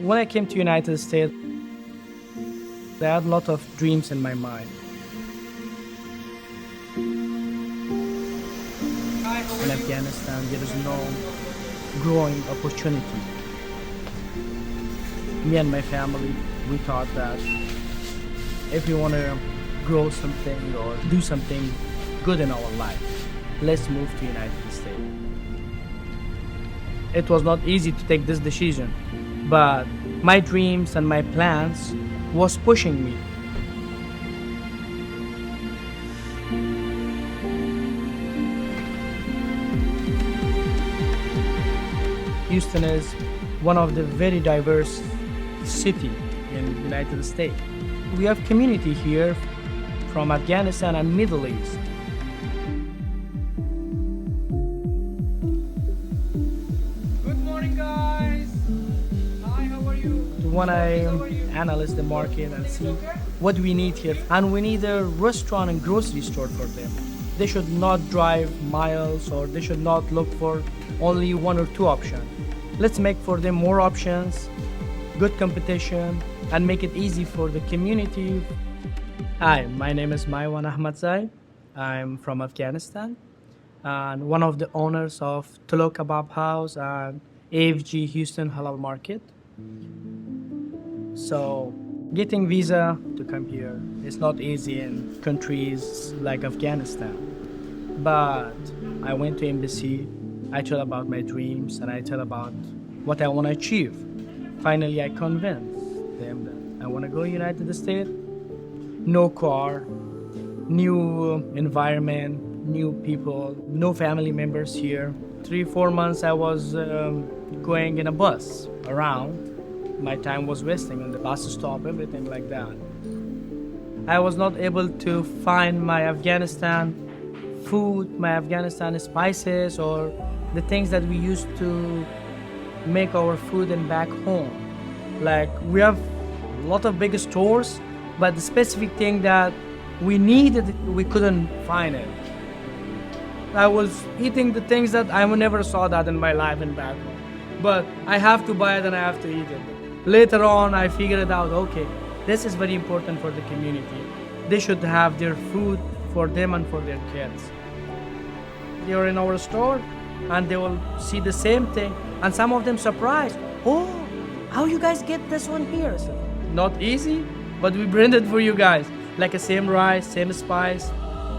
When I came to United States, I had a lot of dreams in my mind. In Afghanistan, there is no growing opportunity. Me and my family, we thought that if we want to grow something or do something good in our life, let's move to United States. It was not easy to take this decision, but my dreams and my plans was pushing me. Houston is one of the very diverse city in the United States. We have community here from Afghanistan and Middle East. Good morning, guys. Hi, how are you? When I analyze the market and see what we need here, and we need a restaurant and grocery store for them. They should not drive miles, or they should not look for only one or two options. Let's make for them more options, good competition, and make it easy for the community. Hi, my name is Maiwan Ahmadzai. I'm from Afghanistan and one of the owners of Tolo Kabob House and AFG Houston Halal Market. So getting visa to come here is not easy in countries like Afghanistan. But I went to embassy, I tell about my dreams and I tell about what I want to achieve. Finally, I convinced them that I want to go United States. No car, new environment, new people, no family members here. 3-4 months I was going in a bus around. My time was wasting on the bus stop, everything like that. I was not able to find my Afghanistan food, my Afghanistan spices, or the things that we used to make our food and back home. Like, we have a lot of big stores, but the specific thing that we needed, we couldn't find it. I was eating the things that I never saw that in my life and back home. But I have to buy it and I have to eat it. Later on, I figured it out, okay, this is very important for the community. They should have their food for them and for their kids. They are in our store and they will see the same thing. And some of them surprised, oh, how you guys get this one here? So, not easy, but we bring it for you guys. Like the same rice, same spice,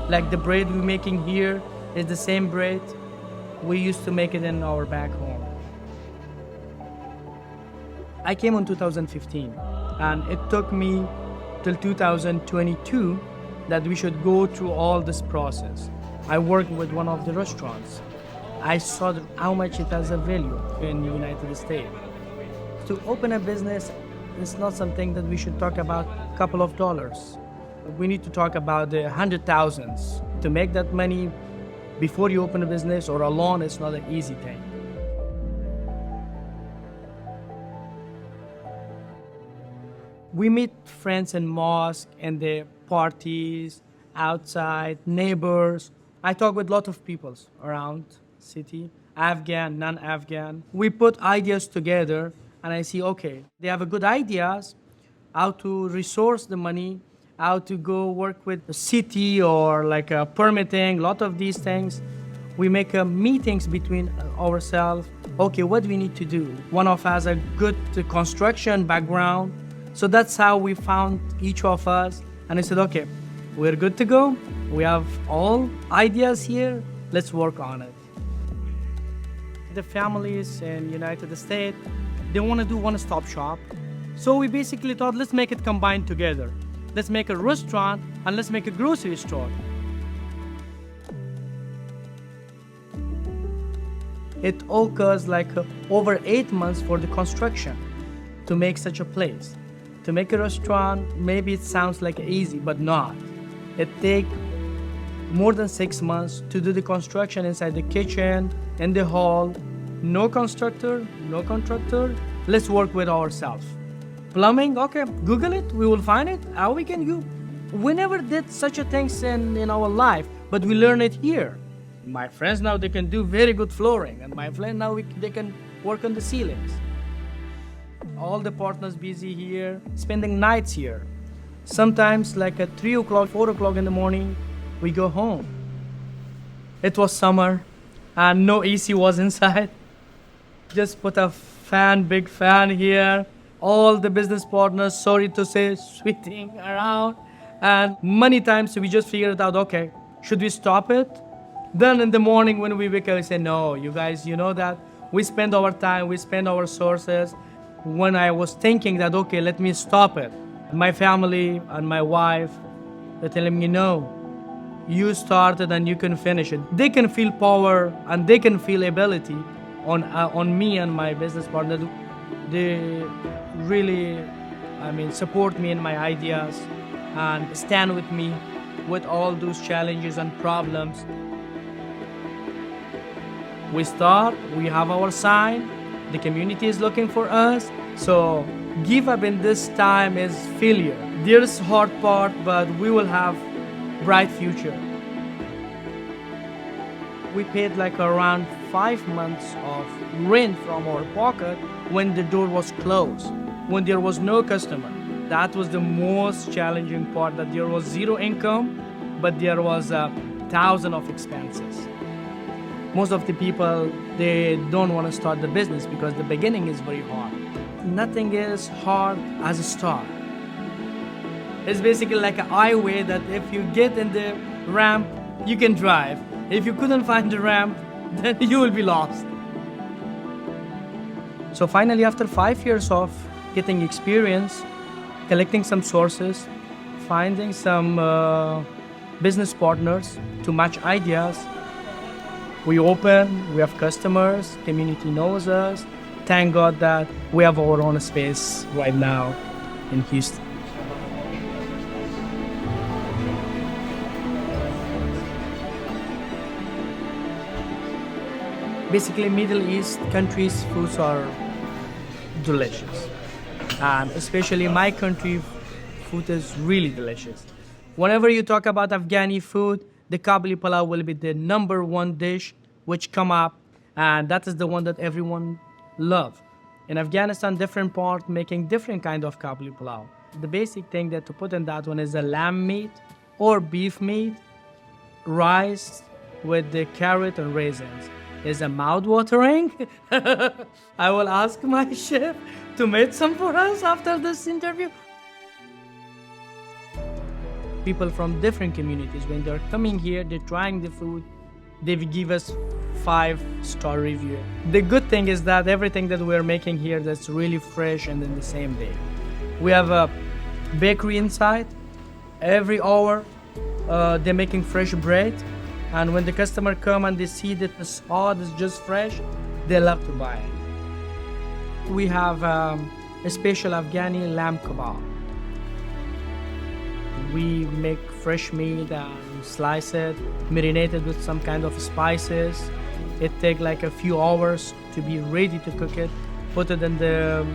like the bread we're making here is the same bread we used to make it in our back home. I came in 2015 and it took me till 2022 that we should go through all this process. I worked with one of the restaurants. I saw how much it has a value in the United States. To open a business is not something that we should talk about a couple of dollars. We need to talk about the hundred thousands. To make that money before you open a business or alone, it's not an easy thing. We meet friends in mosque and the parties, outside, neighbors. I talk with a lot of people around city, Afghan, non-Afghan. We put ideas together and I see, okay, they have a good ideas, how to resource the money, how to go work with the city or like a permitting, a lot of these things. We make meetings between ourselves. Okay, what do we need to do? One of us has a good construction background. So that's how we found each of us. And I said, okay, we're good to go. We have all ideas here. Let's work on it. The families in United States, they want to do one-stop shop. So we basically thought, let's make it combined together. Let's make a restaurant and let's make a grocery store. It took us like over 8 months for the construction to make such a place. To make a restaurant, maybe it sounds like easy, but not. It takes more than 6 months to do the construction inside the kitchen, in the hall. No constructor, no contractor. Let's work with ourselves. Plumbing, okay, Google it, we will find it. How we can do? We never did such a thing in our life, but we learn it here. My friends now, they can do very good flooring, and my friend now, they can work on the ceilings. All the partners busy here, spending nights here. Sometimes like at 3 o'clock, 4 o'clock in the morning, we go home. It was summer and no AC was inside. Just put a big fan here. All the business partners, sorry to say, sweating around. And many times we just figured out, okay, should we stop it? Then in the morning when we wake up, we say, no, you guys, you know that we spend our time, we spend our sources. When I was thinking that, okay, let me stop it, my family and my wife, they're telling me, no, you started and you can finish it. They can feel power and they can feel ability on me and my business partner. They really, support me in my ideas and stand with me with all those challenges and problems. We start, we have our sign, the community is looking for us. So give up in this time is failure. There's hard part, but we will have bright future. We paid like around 5 months of rent from our pocket when the door was closed, when there was no customer. That was the most challenging part, that there was zero income, but there was 1,000 of expenses. Most of the people, they don't want to start the business because the beginning is very hard. Nothing is hard as a start. It's basically like a highway that if you get in the ramp, you can drive. If you couldn't find the ramp, then you will be lost. So finally, after 5 years of getting experience, collecting some sources, finding some business partners to match ideas, we open, we have customers, community knows us. Thank God that we have our own space right now in Houston. Basically, Middle East countries' foods are delicious. And especially my country, food is really delicious. Whenever you talk about Afghani food, the kabli pulao will be the #1 dish which come up, and that is the one that everyone love. In Afghanistan, different part making different kind of kabli pulao. The basic thing that to put in that one is a lamb meat or beef meat, rice with the carrot and raisins. Is a mouthwatering. I will ask my chef to make some for us after this interview. People from different communities, when they're coming here, they're trying the food, they will give us 5-star review. The good thing is that everything that we're making here, that's really fresh and in the same day. We have a bakery inside. Every hour, they're making fresh bread. And when the customer come and they see that the hot is just fresh, they love to buy it. We have a special Afghani lamb kebab. We make fresh meat and slice it, marinate it with some kind of spices. It takes like a few hours to be ready to cook it. Put it in the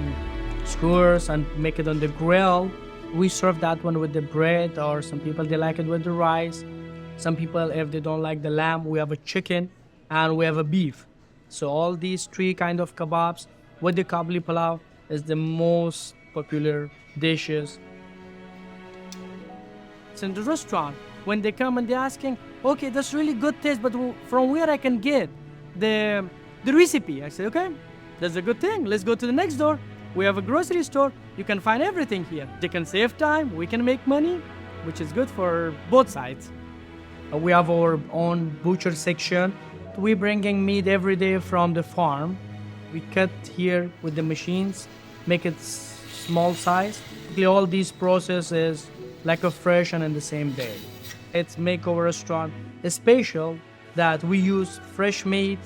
skewers and make it on the grill. We serve that one with the bread, or some people, they like it with the rice. Some people, if they don't like the lamb, we have a chicken and we have a beef. So all these 3 kind of kebabs with the kabli pulao is the most popular dishes. It's in the restaurant. When they come and they're asking, okay, that's really good taste, but from where I can get the recipe? I say, okay, that's a good thing. Let's go to the next door. We have a grocery store. You can find everything here. They can save time. We can make money, which is good for both sides. We have our own butcher section. We're bringing meat every day from the farm. We cut here with the machines, make it small size. All these processes like a fresh and in the same day. It's make our restaurant special that we use fresh meat.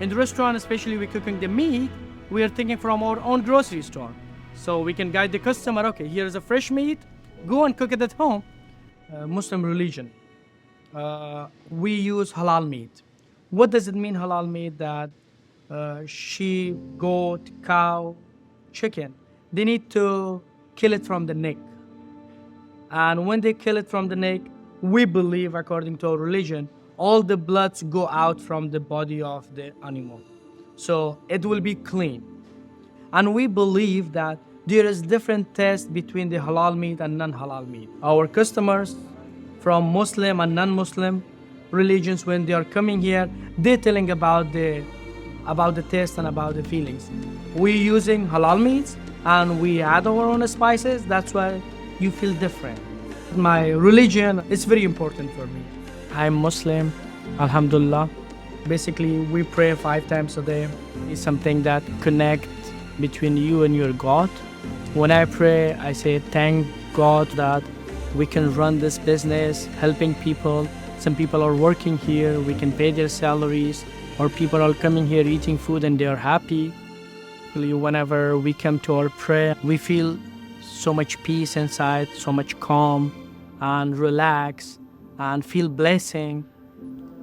In the restaurant, especially we're cooking the meat, we are thinking from our own grocery store. So we can guide the customer, okay, here's a fresh meat, go and cook it at home. Muslim religion. We use halal meat. What does it mean, halal meat? That sheep, goat, cow, chicken, they need to kill it from the neck. And when they kill it from the neck, we believe, according to our religion, all the bloods go out from the body of the animal. So it will be clean. And we believe that there is different taste between the halal meat and non-halal meat. Our customers from Muslim and non-Muslim religions, when they are coming here, they're telling about the taste and about the feelings. We're using halal meats and we add our own spices. That's why you feel different. My religion is very important for me. I'm Muslim, Alhamdulillah. Basically, we pray 5 times a day. It's something that connects between you and your God. When I pray, I say, thank God that we can run this business, helping people. Some people are working here, we can pay their salaries, or people are coming here eating food and they are happy. Whenever we come to our prayer, we feel so much peace inside, so much calm and relax and feel blessing.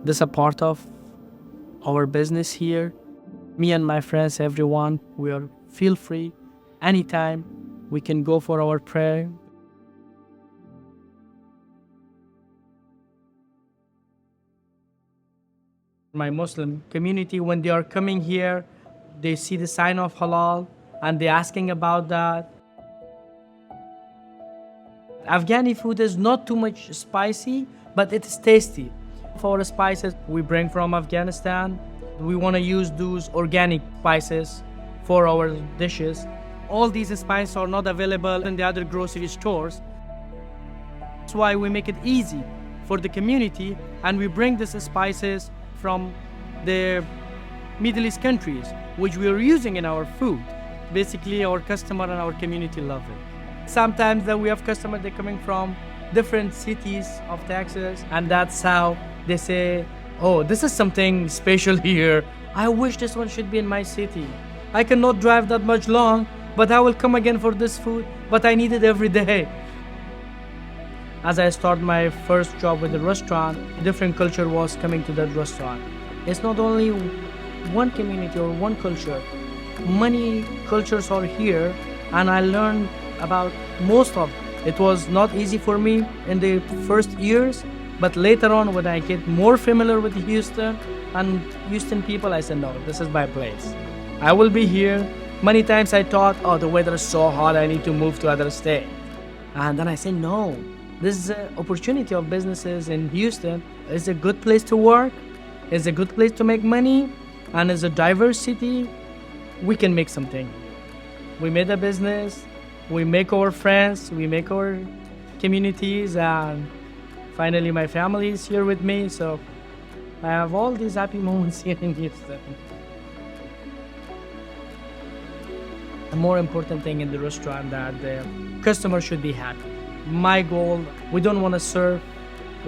This is a part of our business here. Me and my friends, everyone, we are feel free. Anytime we can go for our prayer. My Muslim community, when they are coming here, they see the sign of halal and they're asking about that. Afghani food is not too much spicy, but it is tasty. For the spices we bring from Afghanistan, we want to use those organic spices for our dishes. All these spices are not available in the other grocery stores. That's why we make it easy for the community and we bring these spices from the Middle East countries, which we are using in our food. Basically, our customer and our community love it. Sometimes we have customers that are coming from different cities of Texas, and that's how they say, oh, this is something special here. I wish this one should be in my city. I cannot drive that much long, but I will come again for this food, but I need it every day. As I started my first job with the restaurant, different culture was coming to that restaurant. It's not only one community or one culture. Many cultures are here, and I learned about most of it. It was not easy for me in the first years, but later on when I get more familiar with Houston and Houston people, I said, no, this is my place. I will be here. Many times I thought, oh, the weather is so hot, I need to move to other state. And then I said, no, this is an opportunity of businesses in Houston. It's a good place to work. It's a good place to make money. And it's a diverse city. We can make something. We made a business. We make our friends. We make our communities. And finally, my family is here with me. So I have all these happy moments here in Houston. The more important thing in the restaurant that the customer should be happy. My goal, we don't want to serve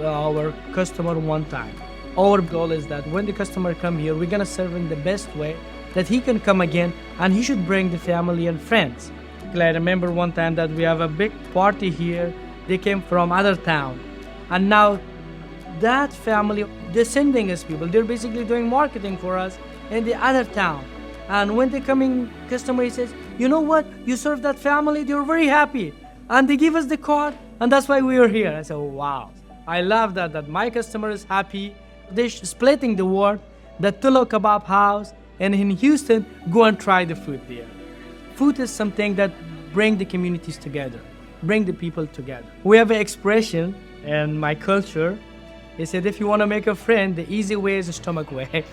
our customer one time. Our goal is that when the customer come here, we're going to serve him the best way that he can come again and he should bring the family and friends. I remember one time that we have a big party here. They came from other town. And now that family, they're sending us people. They're basically doing marketing for us in the other town. And when the coming customer, he says, you know what? You serve that family, they're very happy. And they give us the card, and that's why we are here. I said, oh, wow. I love that my customer is happy. They're splitting the word, the Tolo Kabob House, and in Houston, go and try the food there. Food is something that bring the communities together, bring the people together. We have an expression in my culture. They said, if you want to make a friend, the easy way is the stomach way.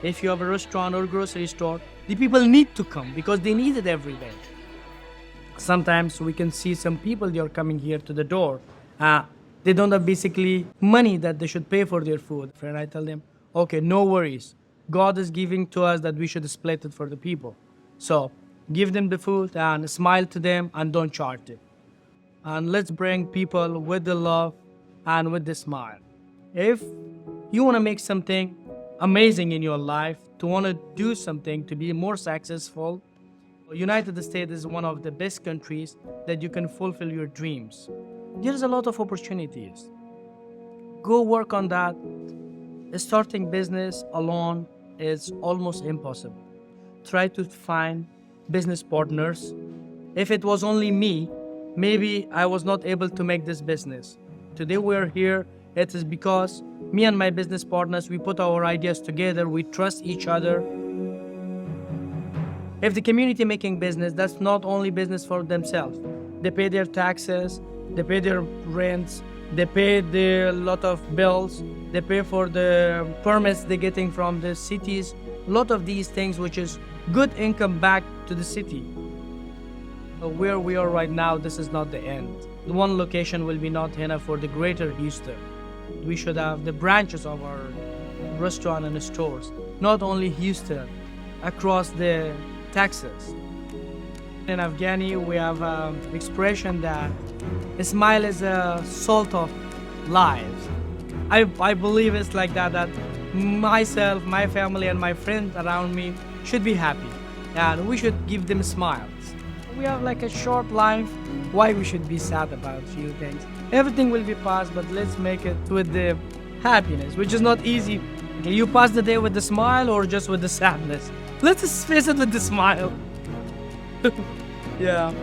If you have a restaurant or grocery store, the people need to come because they need it every day. Sometimes we can see some people, they are coming here to the door. They don't have basically money that they should pay for their food. And I tell them, okay, no worries. God is giving to us that we should split it for the people. So give them the food and smile to them and don't charge it. And let's bring people with the love and with the smile. If you want to make something amazing in your life, to want to do something to be more successful, United States is one of the best countries that you can fulfill your dreams. There's a lot of opportunities. Go work on that. Starting business alone is almost impossible. Try to find business partners. If it was only me, maybe I was not able to make this business. Today we're here. It is because me and my business partners, we put our ideas together, we trust each other. If the community making business, that's not only business for themselves. They pay their taxes, they pay their rents, they pay their lot of bills, they pay for the permits they're getting from the cities. A lot of these things, which is good income back to the city. Where we are right now, this is not the end. The one location will be not enough for the greater Houston. We should have the branches of our restaurant and stores, not only Houston, across the Texas. In Afghani, we have an expression that a smile is a salt of lives. I believe it's like that, that myself, my family, and my friends around me should be happy, and we should give them smiles. We have like a short life. Why we should be sad about few things? Everything will be passed, but let's make it with the happiness, which is not easy. Okay, you pass the day with the smile or just with the sadness? Let's face it with the smile. Yeah.